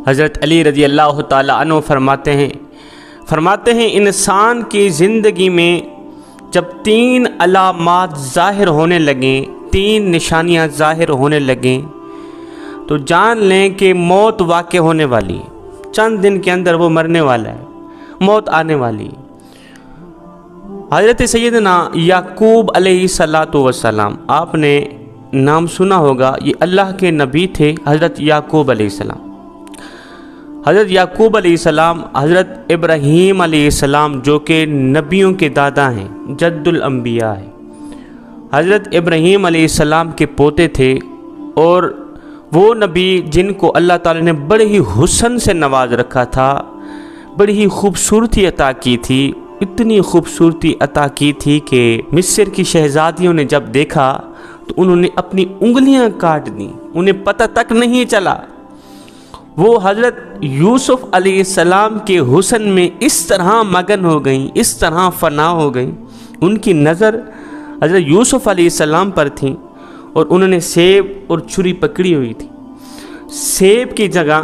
حضرت علی رضی اللہ تعالیٰ عنہ فرماتے ہیں انسان کی زندگی میں جب 3 علامات ظاہر ہونے لگیں، 3 نشانیاں ظاہر ہونے لگیں تو جان لیں کہ موت واقع ہونے والی ہے، چند دن کے اندر وہ مرنے والا ہے، موت آنے والی ہے۔ حضرت سیدنا یعقوب علیہ السلام، آپ نے نام سنا ہوگا، یہ اللہ کے نبی تھے، حضرت یعقوب علیہ السلام۔ حضرت یعقوب علیہ السلام حضرت ابراہیم علیہ السلام جو کہ نبیوں کے دادا ہیں، جد الانبیاء ہیں، حضرت ابراہیم علیہ السلام کے پوتے تھے، اور وہ نبی جن کو اللہ تعالی نے بڑے ہی حسن سے نواز رکھا تھا، بڑی ہی خوبصورتی عطا کی تھی، اتنی خوبصورتی عطا کی تھی کہ مصر کی شہزادیوں نے جب دیکھا تو انہوں نے اپنی انگلیاں کاٹ دیں، انہیں پتہ تک نہیں چلا۔ وہ حضرت یوسف علیہ السلام کے حسن میں اس طرح مگن ہو گئیں، اس طرح فنا ہو گئیں، ان کی نظر حضرت یوسف علیہ السلام پر تھیں، اور انہوں نے سیب اور چھری پکڑی ہوئی تھی، سیب کی جگہ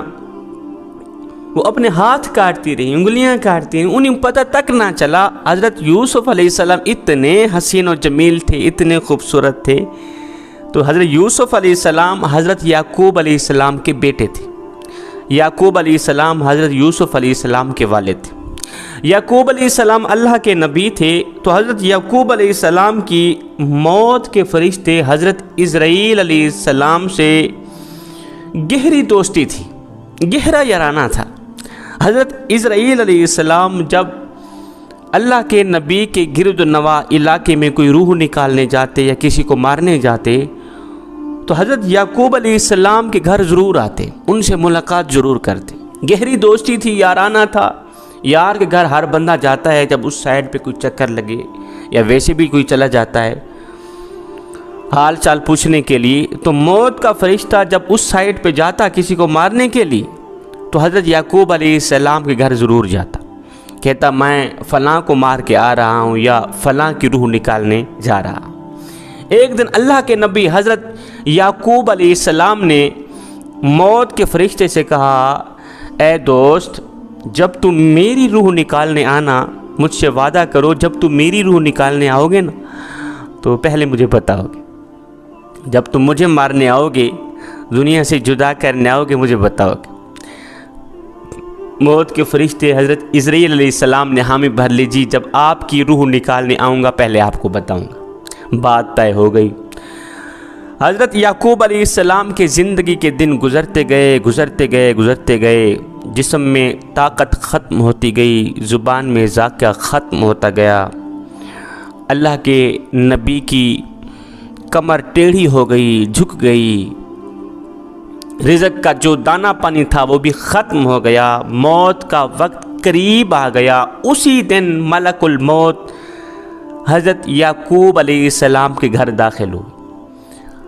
وہ اپنے ہاتھ کاٹتی رہی، انگلیاں کاٹتی رہی، انہیں پتہ تک نہ چلا۔ حضرت یوسف علیہ السلام اتنے حسین و جمیل تھے، اتنے خوبصورت تھے، تو حضرت یوسف علیہ السلام حضرت یعقوب علیہ السلام کے بیٹے تھے۔ یعقوب علیہ السلام حضرت یوسف علیہ السلام کے والد تھے۔ یعقوب علیہ السلام اللہ کے نبی تھے، تو حضرت یعقوب علیہ السلام کی موت کے فرشتے حضرت اسرائیل علیہ السلام سے گہری دوستی تھی، گہرا یارانہ تھا۔ حضرت اسرائیل علیہ السلام جب اللہ کے نبی کے گرد و نواح علاقے میں کوئی روح نکالنے جاتے یا کسی کو مارنے جاتے تو حضرت یعقوب علیہ السلام کے گھر ضرور آتے، ان سے ملاقات ضرور کرتے، گہری دوستی تھی، یارانہ تھا۔ یار کے گھر ہر بندہ جاتا ہے جب اس سائڈ پہ کوئی چکر لگے، یا ویسے بھی کوئی چلا جاتا ہے حال چال پوچھنے کے لیے، تو موت کا فرشتہ جب اس سائڈ پہ جاتا کسی کو مارنے کے لیے تو حضرت یعقوب علیہ السلام کے گھر ضرور جاتا، کہتا میں فلاں کو مار کے آ رہا ہوں یا فلاں کی روح نکالنے جا رہا ہوں۔ ایک دن اللہ کے نبی حضرت یعقوب علیہ السلام نے موت کے فرشتے سے کہا، اے دوست، جب تم میری روح نکالنے آنا، مجھ سے وعدہ کرو جب تم میری روح نکالنے آؤ گے نا تو پہلے مجھے بتاؤ گے، جب تم مجھے مارنے آؤ گے، دنیا سے جدا کرنے آؤ گے، مجھے بتاؤ گے۔ موت کے فرشتے حضرت اسرائیل علیہ السلام نے حامی بھر لی، جی جب آپ کی روح نکالنے آؤں گا پہلے آپ کو بتاؤں گا۔ بات طے ہو گئی۔ حضرت یعقوب علیہ السلام کے زندگی کے دن گزرتے گئے، جسم میں طاقت ختم ہوتی گئی، زبان میں ذائقہ ختم ہوتا گیا، اللہ کے نبی کی کمر ٹیڑھی ہو گئی، جھک گئی، رزق کا جو دانہ پانی تھا وہ بھی ختم ہو گیا، موت کا وقت قریب آ گیا۔ اسی دن ملک الموت حضرت یعقوب علیہ السلام کے گھر داخل ہوئے۔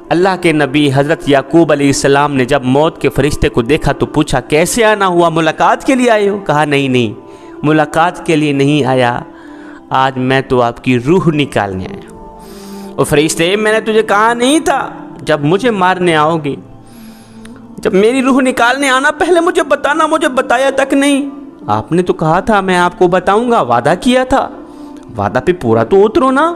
اللہ کے نبی حضرت یعقوب علیہ السلام نے جب موت کے فرشتے کو دیکھا تو پوچھا، کیسے آنا ہوا، ملاقات کے لیے آئے ہو؟ کہا نہیں، ملاقات کے لیے نہیں آیا، آج میں تو آپ کی روح نکالنے آیا۔ اور فرشتے، میں نے تجھے کہا نہیں تھا جب مجھے مارنے آؤ گے، جب میری روح نکالنے آنا پہلے مجھے بتانا، مجھے بتایا تک نہیں۔ آپ نے تو کہا تھا میں آپ کو بتاؤں گا، وعدہ کیا تھا، وعدہ پہ پورا تو اترو نا،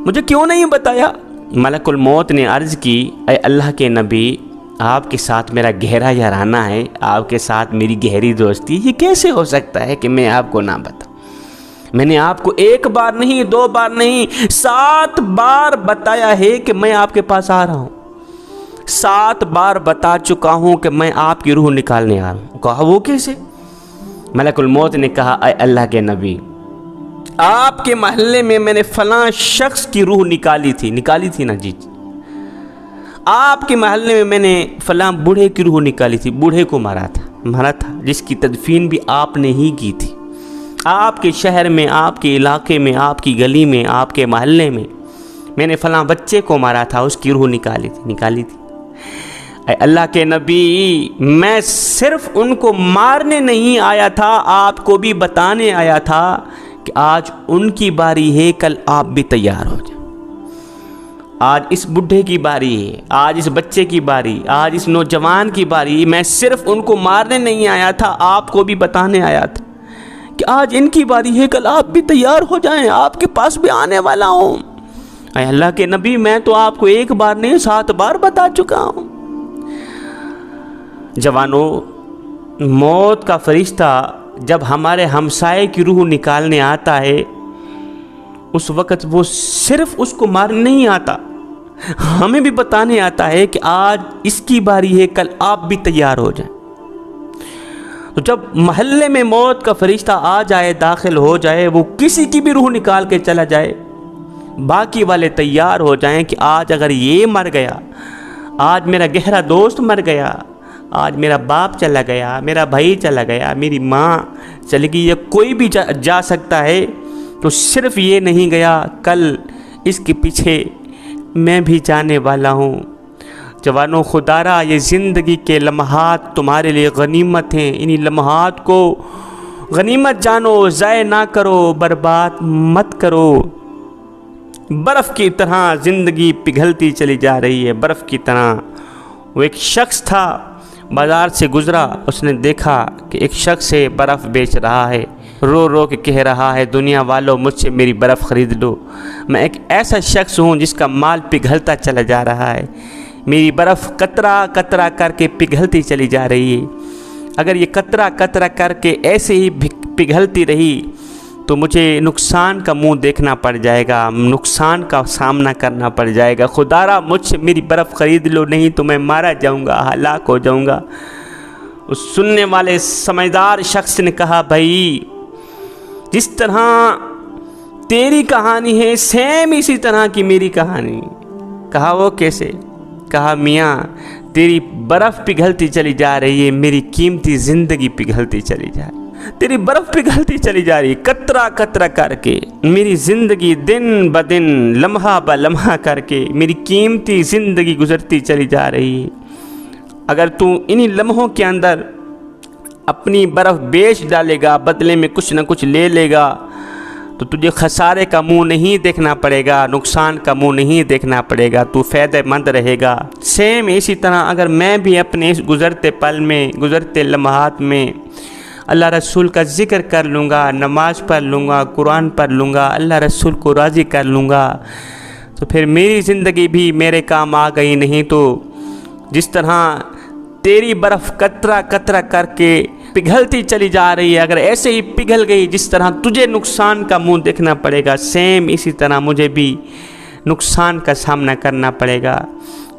مجھے کیوں نہیں بتایا؟ ملک الموت نے عرض کی، اے اللہ کے نبی، آپ کے ساتھ میرا گہرا یارانہ ہے، آپ کے ساتھ میری گہری دوستی، یہ کیسے ہو سکتا ہے کہ میں آپ کو نہ بتاؤں؟ میں نے آپ کو 1 بار نہیں، 2 بار نہیں، 7 بار بتایا ہے کہ میں آپ کے پاس آ رہا ہوں، 7 بار بتا چکا ہوں کہ میں آپ کی روح نکالنے آ رہا ہوں۔ کہا وہ کیسے؟ ملک الموت نے کہا، اے اللہ کے نبی، آپ کے محلے میں نے فلاں شخص کی روح نکالی تھی نا، جی آپ کے محلے میں نے فلاں بوڑھے کی روح نکالی تھی، بوڑھے کو مارا تھا، جس کی تدفین بھی آپ نے ہی کی تھی، آپ کے شہر میں، آپ کے علاقے میں، آپ کی گلی میں، آپ کے محلے میں نے فلاں بچے کو مارا تھا، اس کی روح نکالی تھی۔ اے اللہ کے نبی، میں صرف ان کو مارنے نہیں آیا تھا، آپ کو بھی بتانے آیا تھا کہ آج ان کی باری ہے، کل آپ بھی تیار ہو جائیں۔ آج اس بڈھے کی باری ہے، آج اس بچے کی باری، آج اس نوجوان کی باری۔ میں صرف ان کو مارنے نہیں آیا تھا، آپ کو بھی بتانے آیا تھا کہ آج ان کی باری ہے، کل آپ بھی تیار ہو جائیں، آپ کے پاس بھی آنے والا ہوں۔ اے اللہ کے نبی، میں تو آپ کو ایک بار نہیں 7 بار بتا چکا ہوں۔ جوانوں، موت کا فرشتہ جب ہمارے ہمسائے کی روح نکالنے آتا ہے، اس وقت وہ صرف اس کو مارنے نہیں آتا، ہمیں بھی بتانے آتا ہے کہ آج اس کی باری ہے، کل آپ بھی تیار ہو جائیں۔ تو جب محلے میں موت کا فرشتہ آ جائے، داخل ہو جائے، وہ کسی کی بھی روح نکال کے چلا جائے، باقی والے تیار ہو جائیں کہ آج اگر یہ مر گیا، آج میرا گہرا دوست مر گیا، آج میرا باپ چلا گیا، میرا بھائی چلا گیا، میری ماں چلی گئی، یا کوئی بھی جا سکتا ہے، تو صرف یہ نہیں گیا، کل اس کے پیچھے میں بھی جانے والا ہوں۔ جوانوں، خدا را یہ زندگی کے لمحات تمہارے لیے غنیمت ہیں، انہی لمحات کو غنیمت جانو، ضائع نہ کرو، برباد مت کرو۔ برف کی طرح زندگی پگھلتی چلی جا رہی ہے، برف کی طرح۔ وہ ایک شخص تھا، بازار سے گزرا، اس نے دیکھا کہ ایک شخص ہے برف بیچ رہا ہے، رو رو کے کہہ رہا ہے، دنیا والوں مجھ سے میری برف خرید لو، میں ایک ایسا شخص ہوں جس کا مال پگھلتا چلا جا رہا ہے، میری برف قطرہ قطرہ کر کے پگھلتی چلی جا رہی ہے، اگر یہ قطرہ قطرہ کر کے ایسے ہی پگھلتی رہی تو مجھے نقصان کا منہ دیکھنا پڑ جائے گا، نقصان کا سامنا کرنا پڑ جائے گا، خدا را مجھ سے میری برف خرید لو، نہیں تو میں مارا جاؤں گا، ہلاک ہو جاؤں گا۔ اس سننے والے سمجھدار شخص نے کہا، بھائی جس طرح تیری کہانی ہے سیم اسی طرح کی میری کہانی۔ کہا وہ کیسے؟ کہا میاں تیری برف پگھلتی چلی جا رہی ہے، میری قیمتی زندگی پگھلتی چلی جا رہی ہے، تیری برف پگھلتی چلی جا رہی ہے، قطرہ قطرہ کر کے میری زندگی دن بدن لمحہ بلمحہ کر کے میری قیمتی زندگی گزرتی چلی جا رہی ہے۔ اگر تو انہی لمحوں کے اندر اپنی برف بیچ ڈالے گا، بدلے میں کچھ نہ کچھ لے لے گا، تو تجھے خسارے کا منہ نہیں دیکھنا پڑے گا، نقصان کا منہ نہیں دیکھنا پڑے گا، تو فائدہ مند رہے گا۔ سیم اسی طرح اگر میں بھی اپنے اس گزرتے پل میں، گزرتے لمحات میں اللہ رسول کا ذکر کر لوں گا، نماز پڑھ لوں گا، قرآن پڑھ لوں گا، اللہ رسول کو راضی کر لوں گا، تو پھر میری زندگی بھی میرے کام آ گئی۔ نہیں تو جس طرح تیری برف قطرہ قطرہ کر کے پگھلتی چلی جا رہی ہے، اگر ایسے ہی پگھل گئی جس طرح تجھے نقصان کا منہ دیکھنا پڑے گا، سیم اسی طرح مجھے بھی نقصان کا سامنا کرنا پڑے گا۔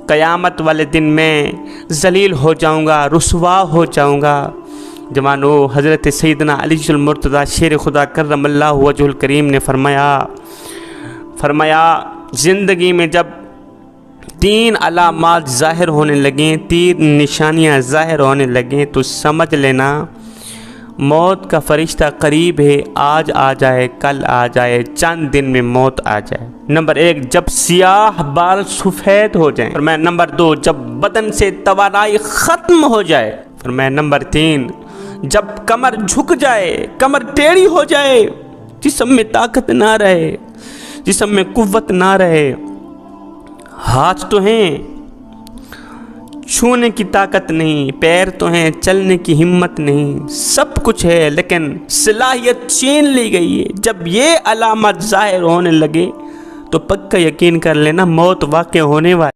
قیامت والے دن میں ذلیل ہو جاؤں گا، رسوا ہو جاؤں گا۔ جوانو، حضرت سیدنا علی المرتضیٰ شیر خدا کرم اللہ وجہ الکریم نے فرمایا زندگی میں جب 3 علامات ظاہر ہونے لگیں، 3 نشانیاں ظاہر ہونے لگیں، تو سمجھ لینا موت کا فرشتہ قریب ہے، آج آ جائے، کل آ جائے، چند دن میں موت آ جائے۔ نمبر 1، جب سیاہ بال سفید ہو جائیں۔ فرمایا نمبر 2، جب بدن سے توانائی ختم ہو جائے۔ فرمایا نمبر 3، جب کمر جھک جائے، کمر ٹیڑھی ہو جائے، جسم میں طاقت نہ رہے، جسم میں قوت نہ رہے، ہاتھ تو ہیں چھونے کی طاقت نہیں، پیر تو ہیں چلنے کی ہمت نہیں، سب کچھ ہے لیکن صلاحیت چھین لی گئی ہے۔ جب یہ علامات ظاہر ہونے لگے تو پکا یقین کر لینا موت واقع ہونے والی۔